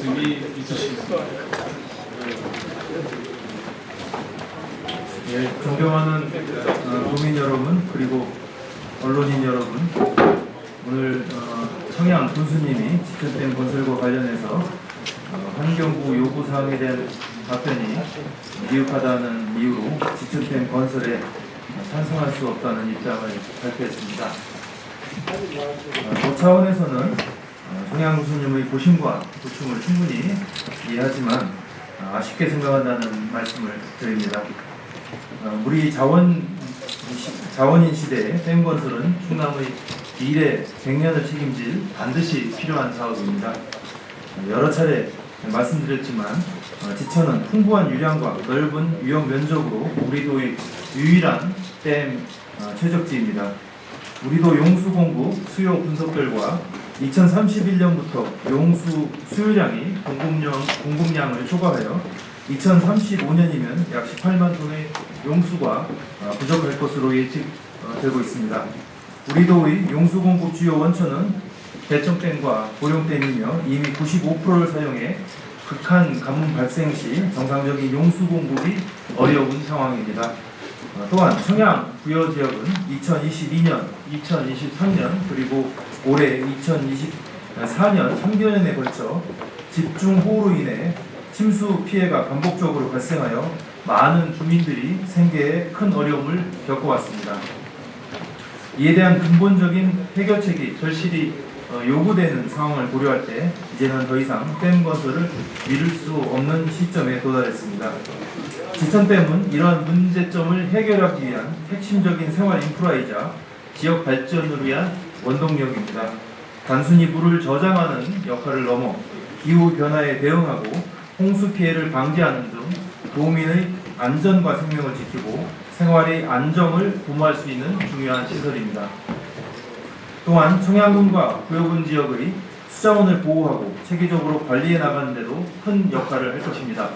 말씀이 있으시겠습니다. 예, 존경하는 도민 여러분 그리고 언론인 여러분, 오늘 청양 군수님이 지천댐 건설과 관련해서 환경부 요구사항에 대한 답변이 미흡하다는 이유로 지천댐 건설에 찬성할 수 없다는 입장을 발표했습니다. 도 차원에서는 청양 군수님의 고심과 고충을 충분히 이해하지만 아쉽게 생각한다는 말씀을 드립니다. 우리 자원인 시대의 댐 건설은 충남의 미래 100년을 책임질 반드시 필요한 사업입니다. 여러 차례 말씀드렸지만 지천은 풍부한 유량과 넓은 유역 면적으로 우리도의 유일한 댐 최적지입니다. 우리도 용수 공급 수요 분석 결과 2031년부터 용수 수요량이 공급량을 초과하여 2035년이면 약 18만 톤의 용수가 부족할 것으로 예측되고 있습니다. 우리도의 용수 공급 주요 원천은 대청댐과 보령댐이며 이미 95%를 사용해 극한 가뭄 발생 시 정상적인 용수 공급이 어려운 상황입니다. 또한 청양 부여 지역은 2022년, 2023년 그리고 올해 2024년 3개년에 걸쳐 집중호우로 인해 침수 피해가 반복적으로 발생하여 많은 주민들이 생계에 큰 어려움을 겪어왔습니다. 이에 대한 근본적인 해결책이 절실히 요구되는 상황을 고려할 때 이제는 더 이상 댐 건설을 미룰 수 없는 시점에 도달했습니다. 지천댐은 이러한 문제점을 해결하기 위한 핵심적인 생활 인프라이자 지역 발전을 위한 원동력입니다. 단순히 물을 저장하는 역할을 넘어 기후 변화에 대응하고 홍수 피해를 방지하는 등 도민의 안전과 생명을 지키고 생활의 안정을 도모할 수 있는 중요한 시설입니다. 또한 청양군과 구여군 지역의 수자원을 보호하고 체계적으로 관리해 나가는 데도 큰 역할을 할 것입니다.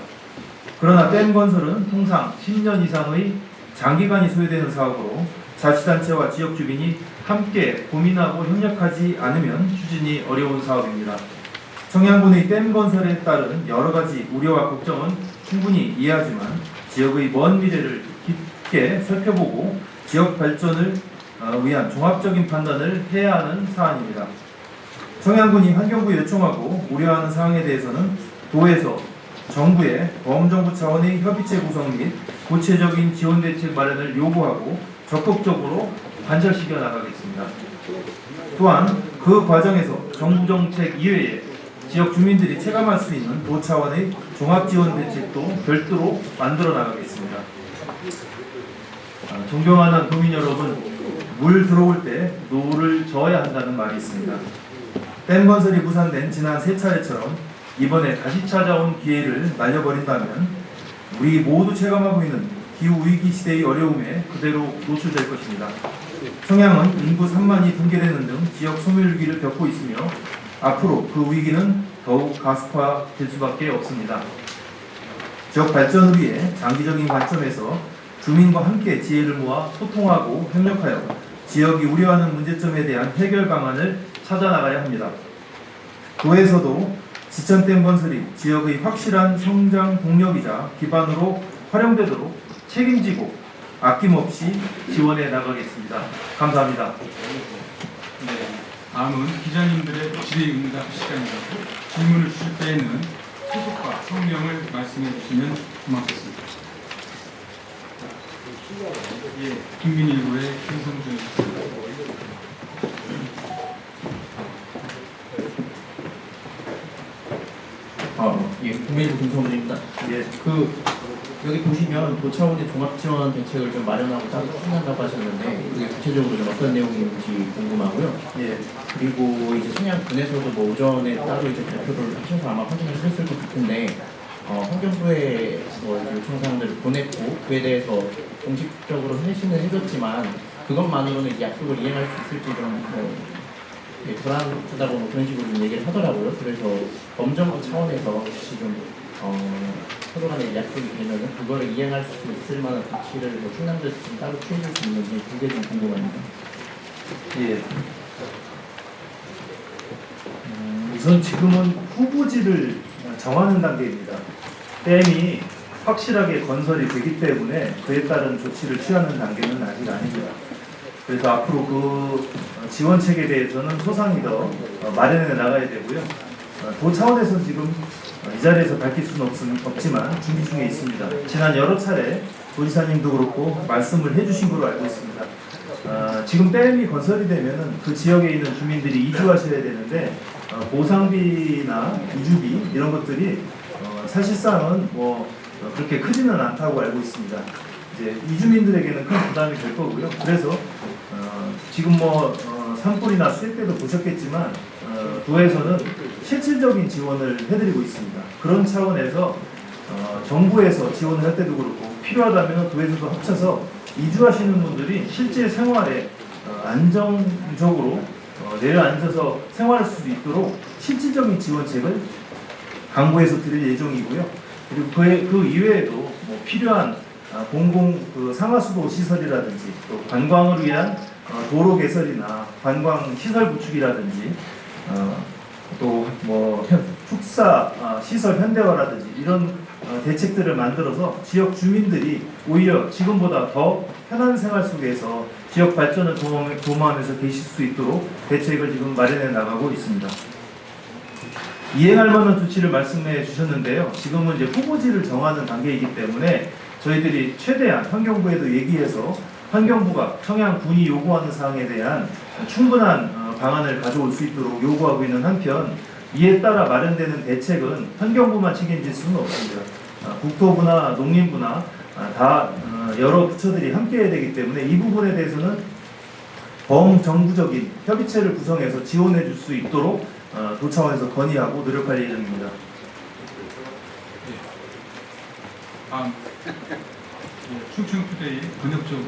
그러나 댐 건설은 통상 10년 이상의 장기간이 소요되는 사업으로 자치단체와 지역 주민이 함께 고민하고 협력하지 않으면 추진이 어려운 사업입니다. 청양군의 댐 건설에 따른 여러 가지 우려와 걱정은 충분히 이해하지만 지역의 먼 미래를 깊게 살펴보고 지역 발전을 위한 종합적인 판단을 해야 하는 사안입니다. 청양군이 환경부에 요청하고 우려하는 사항에 대해서는 도에서 정부의 범정부 차원의 협의체 구성 및 구체적인 지원 대책 마련을 요구하고 적극적으로 관철시켜 나가겠습니다. 또한 그 과정에서 정부 정책 이외에 지역 주민들이 체감할 수 있는 도 차원의 종합지원 대책도 별도로 만들어 나가겠습니다. 존경하는 도민 여러분, 물 들어올 때 노를 저어야 한다는 말이 있습니다. 댐 건설이 무산된 지난 세 차례처럼 이번에 다시 찾아온 기회를 날려버린다면 우리 모두 체감하고 있는 기후위기 시대의 어려움에 그대로 노출될 것입니다. 청양은 인구 3만이 붕괴되는 등 지역 소멸위기를 겪고 있으며 앞으로 그 위기는 더욱 가속화될 수밖에 없습니다. 지역 발전을 위해 장기적인 관점에서 주민과 함께 지혜를 모아 소통하고 협력하여 지역이 우려하는 문제점에 대한 해결 방안을 찾아나가야 합니다. 도에서도 지천댐 건설이 지역의 확실한 성장 동력이자 기반으로 활용되도록 책임지고 아낌없이 지원해 나가겠습니다. 감사합니다. 네, 다음은 기자님들의 질의응답 시간이고 질문을 주실 때에는 소속과 성명을 말씀해 주시면 고맙겠습니다. 예, 국민일보의 김성준 기자. 예, 국민일보 김성준입니다. 예, 여기 보시면 도 차원의 종합지원 대책을 좀 마련하고 따로 추진한다고 하셨는데 그게 구체적으로 좀 어떤 내용인지 궁금하고요. 예, 그리고 이제 청양군에서도 뭐 오전에 따로 이제 발표를 하셔서 아마 확인을 하셨을 것 같은데 환경부에 요청사항들을 보냈고 그에 대해서 공식적으로 회신을 해줬지만 그것만으로는 이제 약속을 이행할 수 있을지 좀 불안하다고 그런 식으로 좀 얘기를 하더라고요. 그래서 범정부 차원에서 지금 서로 간에 약속이 되면 그거를 이행할 수 있을 만한 조치를 충남도에서 좀 따로 취해줄 수 있는지 그게 좀 궁금합니다. 예. 우선 지금은 후보지를 정하는 단계입니다. 댐이 확실하게 건설이 되기 때문에 그에 따른 조치를 취하는 단계는 아직 아닙니다. 그래서 앞으로 그 지원책에 대해서는 소상히 더 마련해 나가야 되고요. 도 차원에서 지금 이 자리에서 밝힐 수는 없지만 준비 중에 있습니다. 지난 여러 차례 도지사님도 그렇고 말씀을 해주신 걸로 알고 있습니다. 지금 댐이 건설이 되면은 그 지역에 있는 주민들이 이주하셔야 되는데 보상비나 이주비 이런 것들이 사실상은 그렇게 크지는 않다고 알고 있습니다. 이제 이주민들에게는 큰 부담이 될 거고요. 그래서 지금 산불이나 수해 때도 보셨겠지만 도에서는 실질적인 지원을 해드리고 있습니다. 그런 차원에서 정부에서 지원을 할 때도 그렇고 필요하다면 도에서도 합쳐서 이주하시는 분들이 실제 생활에 안정적으로 내려앉아서 생활할 수 있도록 실질적인 지원책을 강구해서 드릴 예정이고요. 그리고 그 이외에도 필요한 공공 상하수도 시설이라든지 또 관광을 위한 도로 개설이나 관광 시설 구축이라든지 또 축사 시설 현대화라든지 이런 대책들을 만들어서 지역 주민들이 오히려 지금보다 더 편한 생활 속에서 지역 발전을 도모하면서 계실 수 있도록 대책을 지금 마련해 나가고 있습니다. 이행할 만한 조치를 말씀해 주셨는데요. 지금은 이제 후보지를 정하는 단계이기 때문에 저희들이 최대한 환경부에도 얘기해서 환경부가 청양군이 요구하는 사항에 대한 충분한 방안을 가져올 수 있도록 요구하고 있는 한편 이에 따라 마련되는 대책은 환경부만 책임질 수는 없습니다. 국토부나 농림부나 다 여러 부처들이 함께 해야 되기 때문에 이 부분에 대해서는 범정부적인 협의체를 구성해서 지원해 줄 수 있도록 도 차원에서 건의하고 노력할 예정입니다. 다음 충청투데이 번역적으로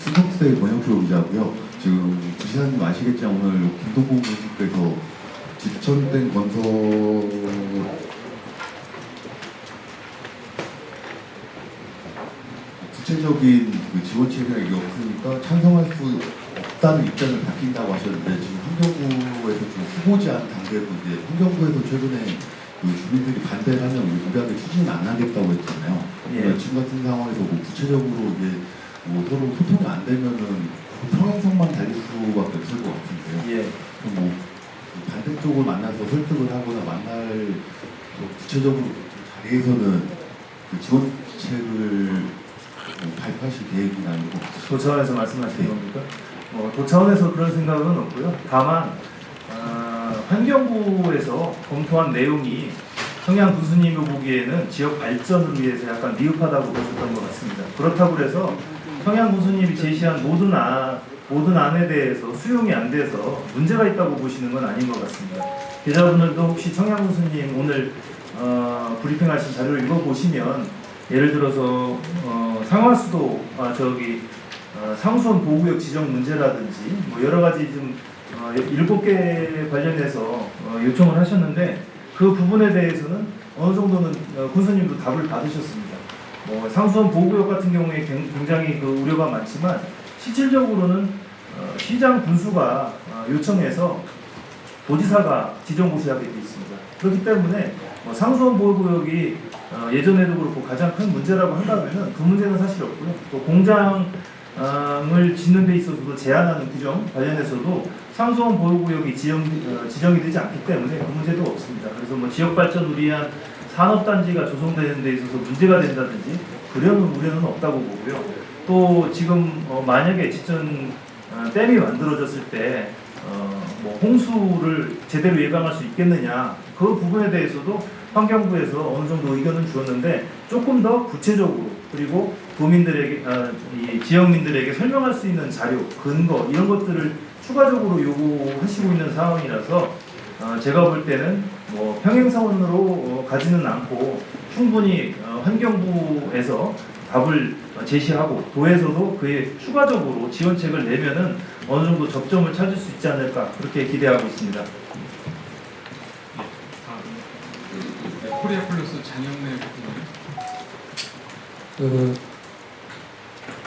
충청투데이 번역조 기자고요. 지금 부시사님 아시겠지만 오늘 김동국 교수께서 지천된 건설 구체적인 지원책이 없으니까 찬성할 수 없다는 입장을 밝힌다고 하셨는데 지금 환경부에서 좀 후보지한 단계로 이제 환경부에서 최근에 주민들이 반대를 하면 우리가 추진 안 하겠다고 했잖아요. 예. 지금 같은 상황에서 구체적으로 이제 서로 소통이 안 되면은 평행선만 달릴 수밖에 없을 것 같은데요. 예. 그럼 반대쪽을 만나서 설득을 하거나 만날 구체적으로 자리에서는 지원책을 발표하실 계획이나 아니고 도 차원에서 말씀하시는 겁니까? 도 차원에서 그런 생각은 없고요. 다만 환경부에서 검토한 내용이 청양 군수님이 보기에는 지역 발전을 위해서 약간 미흡하다고 보셨던 것 같습니다. 그렇다고 해서 청양 군수님이 제시한 모든 안에 대해서 수용이 안 돼서 문제가 있다고 보시는 건 아닌 것 같습니다. 기자분들도 혹시 청양 군수님 오늘 브리핑하신 자료를 읽어보시면 예를 들어서 상하수도 상수원 보호구역 지정 문제라든지 여러 가지 좀 7개 관련해서 요청을 하셨는데 그 부분에 대해서는 어느 정도는 군수님도 답을 받으셨습니다. 상수원 보호구역 같은 경우에 굉장히 우려가 많지만 실질적으로는 시장 군수가 요청해서 도지사가 지정고시하게 되어 있습니다. 그렇기 때문에 상수원 보호구역이 예전에도 그렇고 가장 큰 문제라고 한다면 그 문제는 사실 없고요. 또 공장을 짓는 데 있어서도 제한하는 규정 관련해서도 상수원 보호구역이 지정이 되지 않기 때문에 그 문제도 없습니다. 그래서 지역 발전을 위한 산업단지가 조성되는 데 있어서 문제가 된다든지 그런 우려는 없다고 보고요. 또 지금 만약에 지천 댐이 만들어졌을 때 홍수를 제대로 예방할 수 있겠느냐 그 부분에 대해서도 환경부에서 어느 정도 의견을 주었는데 조금 더 구체적으로 그리고 도민들에게 이 지역민들에게 설명할 수 있는 자료, 근거 이런 것들을 추가적으로 요구하시고 있는 상황이라서 제가 볼 때는 평행선으로 가지는 않고 충분히 환경부에서 답을 제시하고 도에서도 그에 추가적으로 지원책을 내면은 어느 정도 접점을 찾을 수 있지 않을까 그렇게 기대하고 있습니다. 코리아 플러스 장영래 부장님.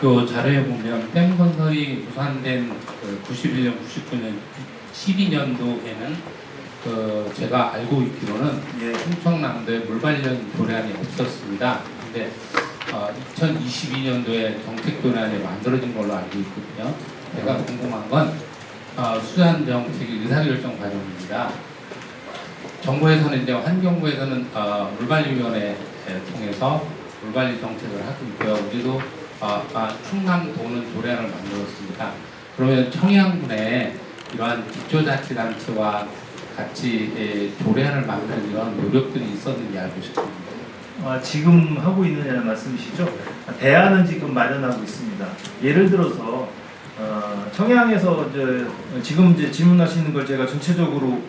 그 자료에 보면 댐 건설이 무산된 91년, 99년, 12년도에는 제가 알고 있기로는 예. 충청남도에 물 관련 도량이 없었습니다. 근데 2022년도에 정책 도량이 만들어진 걸로 알고 있거든요. 제가 궁금한 건 수산 정책의 의사결정 과정입니다. 정부에서는 이제 환경부에서는 물관리위원회 통해서 물관리 정책을 하고 있고요. 우리도 충남도는 도량을 만들었습니다. 그러면 청양군에 이러한 기초자치단체와 같이 도량을 만드는 이런 노력들이 있었는지 알고 싶습니다. 지금 하고 있느냐는 말씀이시죠? 대안은 지금 마련하고 있습니다. 예를 들어서 청양에서 지금 이제 질문하시는 걸 제가 전체적으로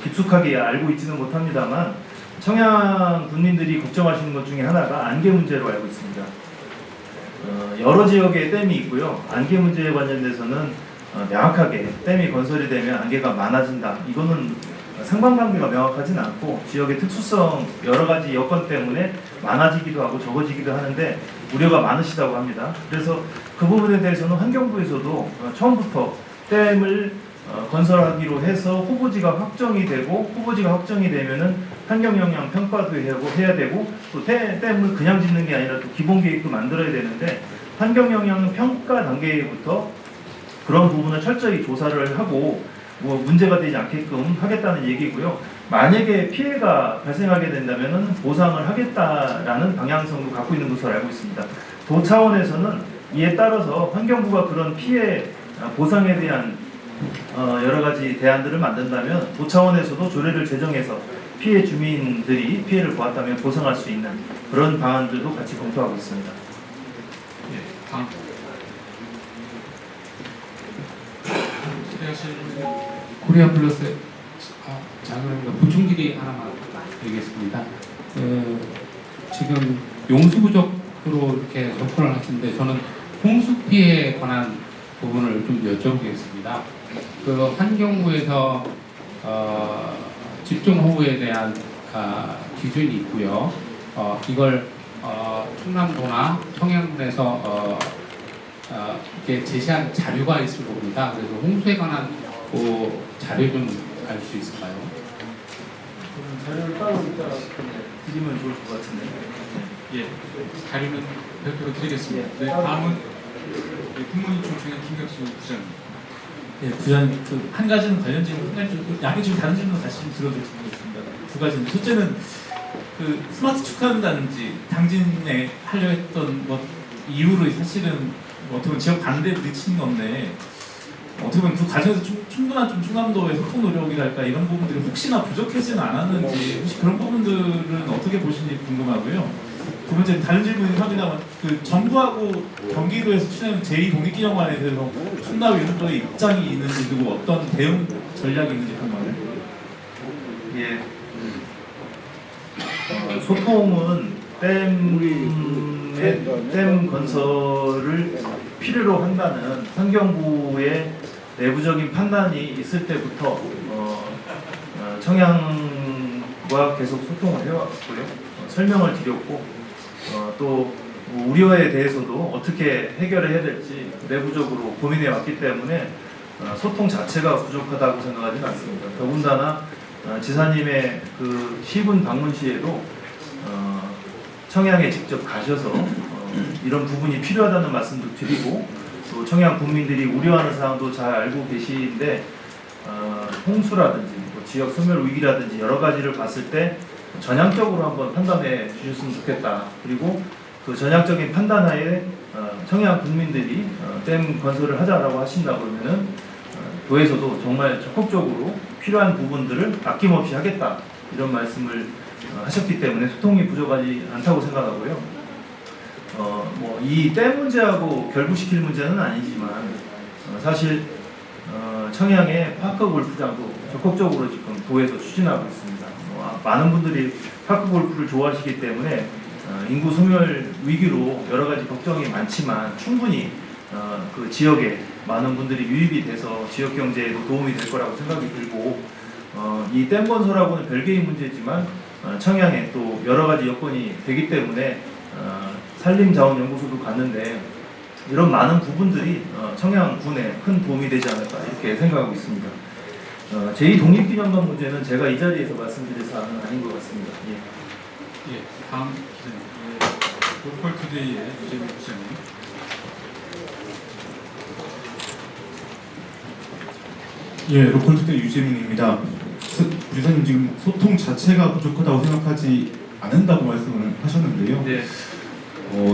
깊숙하게 알고 있지는 못합니다만 청양 군민들이 걱정하시는 것 중에 하나가 안개 문제로 알고 있습니다. 여러 지역에 댐이 있고요. 안개 문제에 관련돼서는 명확하게 댐이 건설이 되면 안개가 많아진다. 이거는 상관관계가 명확하진 않고 지역의 특수성 여러 가지 여건 때문에 많아지기도 하고 적어지기도 하는데 우려가 많으시다고 합니다. 그래서 그 부분에 대해서는 환경부에서도 처음부터 댐을 건설하기로 해서 후보지가 확정이 되고 후보지가 확정이 되면은 환경영향 평가도 해야 되고 또 댐을 그냥 짓는 게 아니라 또 기본 계획도 만들어야 되는데 환경영향 평가 단계부터 그런 부분을 철저히 조사를 하고 뭐 문제가 되지 않게끔 하겠다는 얘기고요. 만약에 피해가 발생하게 된다면은 보상을 하겠다라는 방향성도 갖고 있는 것으로 알고 있습니다. 도 차원에서는 이에 따라서 환경부가 그런 피해 보상에 대한 여러 가지 대안들을 만든다면 도 차원에서도 조례를 제정해서 피해 주민들이 피해를 보았다면 보상할 수 있는 그런 방안들도 같이 검토하고 있습니다. 예, 다음. 코리아 플러스 자그럽니다. 보충질의 하나만 드리겠습니다. 지금 용수 부족으로 이렇게 접근을 하시는데 저는 홍수 피해에 관한 부분을 좀 여쭤보겠습니다. 그 환경부에서 집중호우에 대한 기준이 있고요. 이걸 충남도나 청양군에서 이렇게 제시한 자료가 있을 겁니다. 그래서 홍수에 관한 그 자료 좀 알 수 있을까요? 자료를 따로 이따 드리면 좋을 것 같은데. 예, 자료는 별도로 드리겠습니다. 네, 다음은 국무위원 중에 김격수 부장님. 네, 부장님, 한 가지는 관련 질문, 한 가지 양의 질문 다른 질문 다시 좀 들어드리겠습니다. 두 가지는 첫째는 그 스마트 축하한다든지 당진에 하려 했던 뭐 이유로 사실은 뭐 어떻게 보면 지역 반대에 부딪히는 건데 어떻게 보면 그 과정에서 충분한 좀 충남도의 소통 노력이랄까 이런 부분들이 혹시나 부족하지는 않았는지 혹시 그런 부분들은 어떻게 보시는지 궁금하고요. 두 번째 다른 질문이 확인하면 그 정부하고 경기도에서 추진하는 제2독립기념관에 대해서 충남 유도의 입장이 있는지 그리고 어떤 대응 전략이 있는지 궁금해요. 예. 소통은 댐 건설을 필요로 한다는 환경부의 내부적인 판단이 있을 때부터 청양과 계속 소통을 해왔고요. 설명을 드렸고 또 우려에 대해서도 어떻게 해결을 해야 될지 내부적으로 고민해 왔기 때문에 소통 자체가 부족하다고 생각하지는 않습니다. 더군다나 지사님의 그 시군 방문 시에도 청양에 직접 가셔서 이런 부분이 필요하다는 말씀도 드리고 또 청양 국민들이 우려하는 사항도 잘 알고 계시는데 홍수라든지 뭐 지역 소멸 위기라든지 여러 가지를 봤을 때 전향적으로 한번 판단해 주셨으면 좋겠다. 그리고 그 전향적인 판단하에 청양 국민들이 댐 건설을 하자라고 하신다고 그러면은 도에서도 정말 적극적으로 필요한 부분들을 아낌없이 하겠다 이런 말씀을 하셨기 때문에 소통이 부족하지 않다고 생각하고요. 뭐 이 댐 문제하고 결부시킬 문제는 아니지만 사실 청양의 파크 골프장도 적극적으로 지금 도에서 추진하고 있습니다. 많은 분들이 파크 골프를 좋아하시기 때문에 인구 소멸 위기로 여러 가지 걱정이 많지만 충분히 그 지역에 많은 분들이 유입이 돼서 지역 경제에도 도움이 될 거라고 생각이 들고 이 댐 건설하고는 별개의 문제지만 청양에 또 여러 가지 여건이 되기 때문에 산림자원연구소도 갔는데 이런 많은 부분들이 청양군에 큰 도움이 되지 않을까 이렇게 생각하고 있습니다. 제2독립기념관 문제는 제가 이 자리에서 말씀드릴 사안은 아닌 것 같습니다. 예. 예, 다음 기자님. 로컬투데이의 유재민 기자님. 예, 로컬투데이 유재민입니다. 부지사님 지금 소통 자체가 부족하다고 생각하지 않는다고 말씀을 하셨는데요. 네.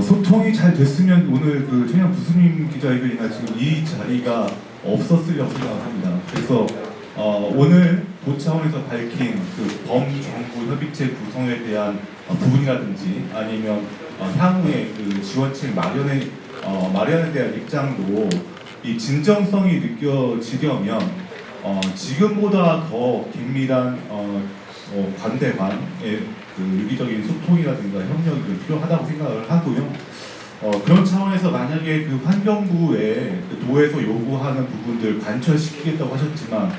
소통이 잘 됐으면 오늘 그 최양 부수님 기자회견이나 지금 이 자리가 없었으려고 생각합니다. 그래서 오늘 도 차원에서 밝힌 그 범정부 협의체 구성에 대한 부분이라든지 아니면 향후에 그 지원책 마련에 대한 입장도 이 진정성이 느껴지려면 지금보다 더 긴밀한 관대 간의 그 유기적인 소통이라든가 협력이 좀 필요하다고 생각을 하고요. 그런 차원에서 만약에 그 환경부에 그 도에서 요구하는 부분들 관철시키겠다고 하셨지만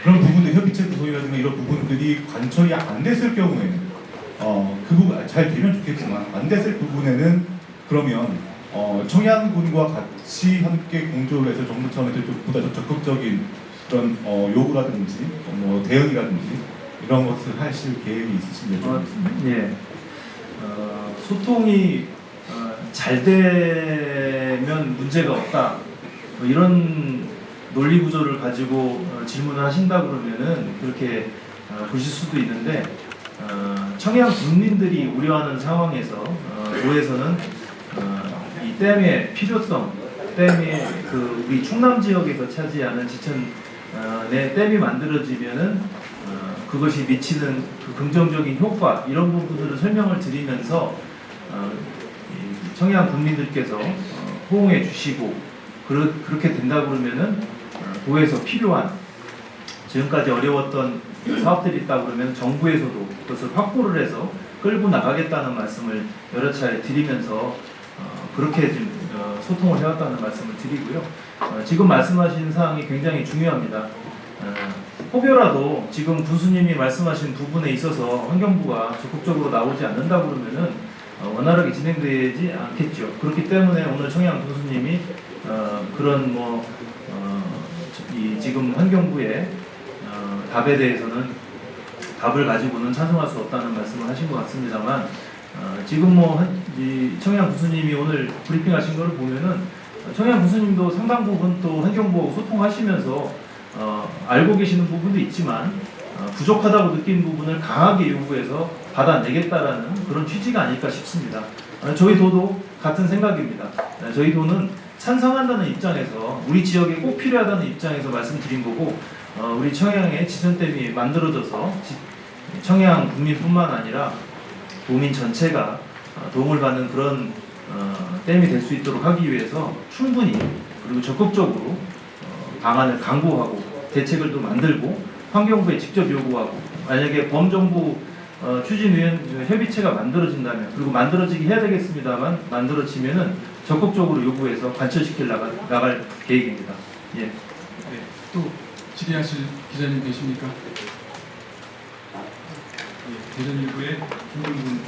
그런 부분들 협의체 구성이라든가 이런 부분들이 관철이 안 됐을 경우에는 그 부분 잘 되면 좋겠지만 안 됐을 부분에는 그러면 청양군과 같이 함께 공조를 해서 정부 차원에서 좀 보다 더 적극적인 그런 요구라든지 뭐 대응이라든지 이런 것을 하실 계획이 있으신가요? 예. 소통이 잘 되면 문제가 없다. 뭐 이런 논리 구조를 가지고 질문을 하신다 그러면은 그렇게 보실 수도 있는데 청양 국민들이 우려하는 상황에서 도에서는 이 댐의 필요성, 댐이 그 우리 충남 지역에서 차지하는 지천의 댐이 만들어지면은 그것이 미치는 그 긍정적인 효과 이런 부분들을 설명을 드리면서 청양 국민들께서 호응해 주시고 그렇게 된다 그러면은 도에서 필요한 지금까지 어려웠던 사업들이 있다 그러면 정부에서도 그것을 확보를 해서 끌고 나가겠다는 말씀을 여러 차례 드리면서 그렇게 좀 소통을 해왔다는 말씀을 드리고요. 지금 말씀하신 사항이 굉장히 중요합니다. 혹여라도 지금 부수님이 말씀하신 부분에 있어서 환경부가 적극적으로 나오지 않는다 그러면은 원활하게 진행되지 않겠죠. 그렇기 때문에 오늘 청양 부수님이 그런 이 지금 환경부의 답에 대해서는 답을 가지고는 찬성할 수 없다는 말씀을 하신 것 같습니다만 지금 이 청양 부수님이 오늘 브리핑하신 것을 보면은 청양 부수님도 상당 부분 또 환경부하고 소통하시면서 알고 계시는 부분도 있지만 부족하다고 느낀 부분을 강하게 요구해서 받아내겠다라는 그런 취지가 아닐까 싶습니다. 저희 도도 같은 생각입니다. 저희 도는 찬성한다는 입장에서 우리 지역에 꼭 필요하다는 입장에서 말씀드린 거고 우리 청양의 지천댐이 만들어져서 청양 국민뿐만 아니라 도민 전체가 도움을 받는 그런 댐이 될 수 있도록 하기 위해서 충분히 그리고 적극적으로 방안을 강구하고 대책을 또 만들고 환경부에 직접 요구하고 만약에 범정부 추진위원 협의체가 만들어진다면 그리고 만들어지게 해야 되겠습니다만 만들어지면은 적극적으로 요구해서 관철시켜 나갈 계획입니다. 예. 네, 또 질의하실 기자님 계십니까? 예, 대전일보의 김동근.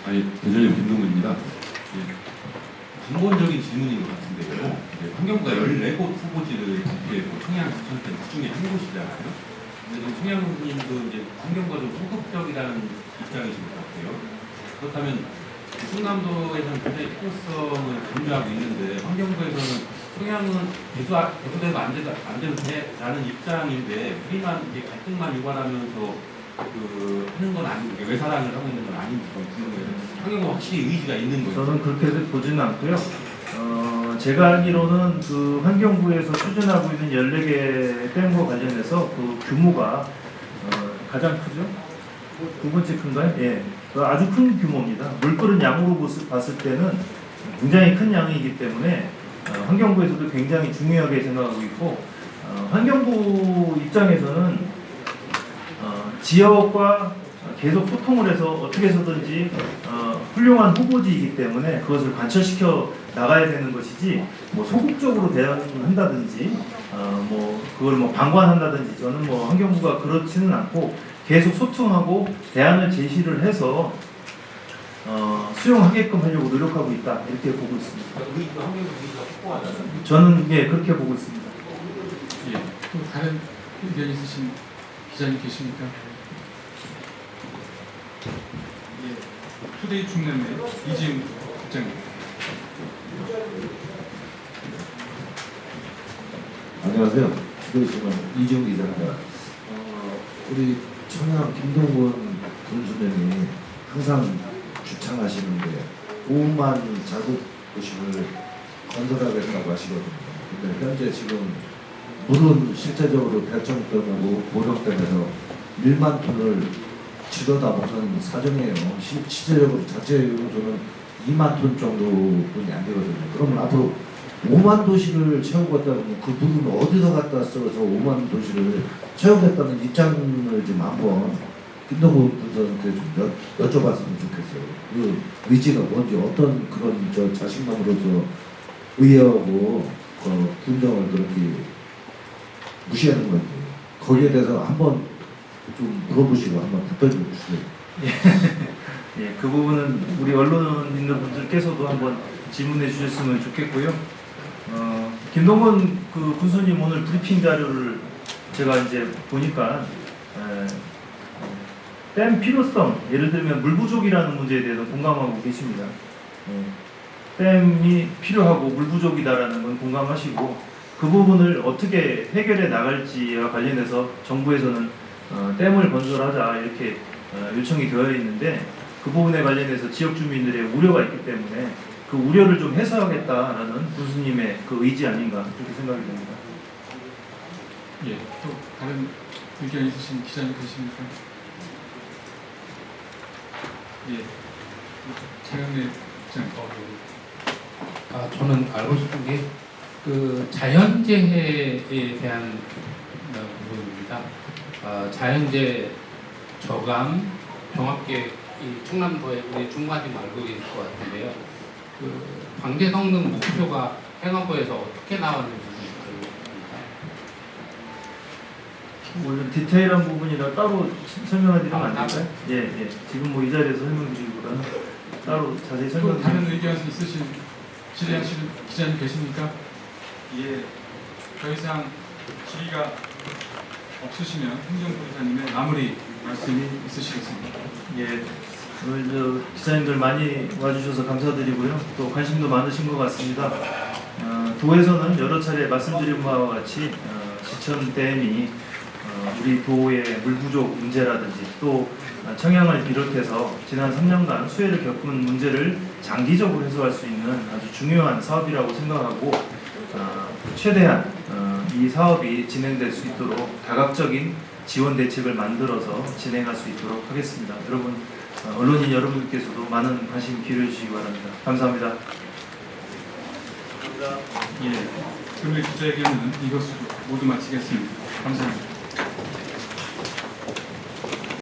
아니, 대전일보 김동근입니다. 예. 근본적인 질문인 것 같은데요. 환경부가 14곳 후보지를 발표했고 청양 지천댐 그 중에 한 곳이잖아요. 근데 지금 청양님도 이제 환경부가 좀 소극적이라는 입장이신 것 같아요. 그렇다면 충남도에서는 굉장히 필요성을 강조하고 있는데 환경부에서는 청양은 대두되고 안 돼도 돼라는 입장인데 우리만 이제 갈등만 유발하면서 하는 건 아닌데 외사랑을 하고 있는 건 아닌지 궁금해요. 환경부 확실히 의지가 있는 거예요. 저는 그렇게 보지는 않고요. 제가 알기로는 그 환경부에서 추진하고 있는 14개 댐과 관련해서 그 규모가 가장 크죠? 두 번째 큰가요? 예. 아주 큰 규모입니다. 물끓은 양으로 봤을 때는 굉장히 큰 양이기 때문에 환경부에서도 굉장히 중요하게 생각하고 있고 환경부 입장에서는 지역과 계속 소통을 해서 어떻게 해서든지 훌륭한 후보지이기 때문에 그것을 관철시켜 나가야 되는 것이지 뭐 소극적으로 대응한다든지 그걸 방관한다든지 저는 환경부가 그렇지는 않고 계속 소통하고 대안을 제시를 해서 수용하게끔 하려고 노력하고 있다 이렇게 보고 있습니다. 우리 환경부 의지가 확고하다는. 저는 그렇게 보고 있습니다. 예, 또 다른 의견 있으신 기자님 계십니까? 예, 투데이 충남의 이지훈 국장님. 안녕하세요. 투데이신문 이지훈 기자입니다. 우리 청양 김동건 군수님이 항상 주창하시는데 5만 자국 도시를 건설하겠다고 하시거든요. 근데 현재 지금 물은 실제적으로 대청 때문에 보령댐에서 1만 톤을 치러다 못한 사정이에요. 실제적으로 자체 요소는 2만 톤 정도뿐이 안 되거든요. 그러면 앞으로 5만 도시를 채우겠다면 그 물은 어디서 갖다 써서 5만 도시를 채우겠다는 입장을 좀 한번 김동국 군수한테 좀 여쭤봤으면 좋겠어요. 그 의지가 뭔지, 어떤 그런 자신감으로서 의회하고 군정을 그렇게 무시하는 건지, 거기에 대해서 한번 좀 물어보시고 한번 답변 좀 주세요. 예, 그 부분은 우리 언론인들 분들께서도 한번 질문해 주셨으면 좋겠고요. 김동건 그 군수님 오늘 브리핑 자료를 제가 이제 보니까 댐 필요성, 예를 들면 물 부족이라는 문제에 대해서 공감하고 계십니다. 댐이 필요하고 물 부족이다라는 건 공감하시고, 그 부분을 어떻게 해결해 나갈지와 관련해서 정부에서는 댐을 건설하자 이렇게 요청이 되어 있는데, 그 부분에 관련해서 지역 주민들의 우려가 있기 때문에 그 우려를 좀 해소하겠다라는 군수님의 그 의지 아닌가 그렇게 생각이 됩니다. 예, 또 다른 의견 있으신 기자님 계십니까? 예, 차영래 국장님. 저는 알고 싶은 게 그 자연재해에 대한 부분입니다. 자연재해 저감 종합계획 이 충남도에 우리 중관님 알고 계실 것 같은데요. 그 방제 성능 목표가 행안부에서 어떻게 나왔는지 알고 있습니다. 원래 디테일한 부분이라 따로 설명드리면 안 될까요? 예. 지금 뭐 이 자리에서 설명드리기보다는 따로 자세히 또 설명드리면. 다른 의견 있으신 질의하시는 기자님 계십니까? 예, 더 이상 질의가 없으시면 행정부의사님의 마무리 말씀이 있으시겠습니다. 예, 오늘 기자님들 많이 와주셔서 감사드리고요. 또 관심도 많으신 것 같습니다. 도에서는 여러 차례 말씀드린 바와 같이 지천댐이 우리 도의 물 부족 문제라든지 또 청양을 비롯해서 지난 3년간 수해를 겪은 문제를 장기적으로 해소할 수 있는 아주 중요한 사업이라고 생각하고, 최대한 이 사업이 진행될 수 있도록 다각적인 지원 대책을 만들어서 진행할 수 있도록 하겠습니다. 여러분, 언론인 여러분께서도 많은 관심 기울여 주시기 바랍니다. 감사합니다. 예, 오늘 기자회견은 이것으로 모두 마치겠습니다. 감사합니다.